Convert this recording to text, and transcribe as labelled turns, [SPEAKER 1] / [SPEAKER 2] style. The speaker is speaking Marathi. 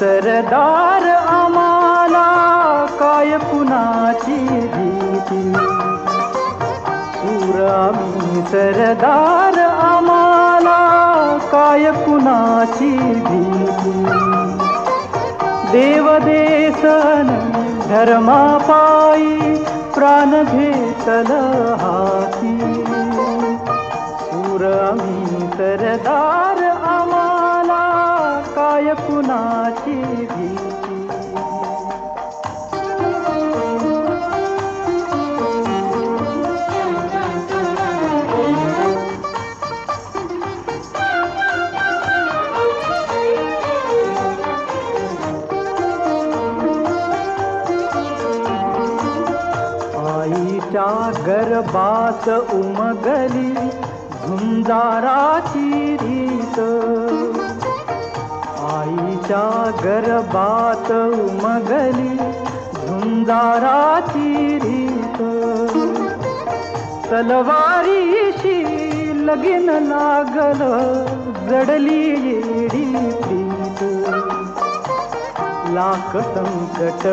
[SPEAKER 1] सरदार आम्हाला काय कुणाची भीती. शूर आम्ही सरदार आम्हाला काय कुणाची भीती. देवदेसन धर्मापायी प्राण घेतल हाती. शूर आम्ही सरदार आम्हाला काय कुणाची भीती. आईच्या गर्भात उमगली झुंजाराची रीत. आईच्या गर्भात उमगली झुंजाराची रीत. तलवारीशी लगीन लागल जडली येडी प्रीत. लाख संकट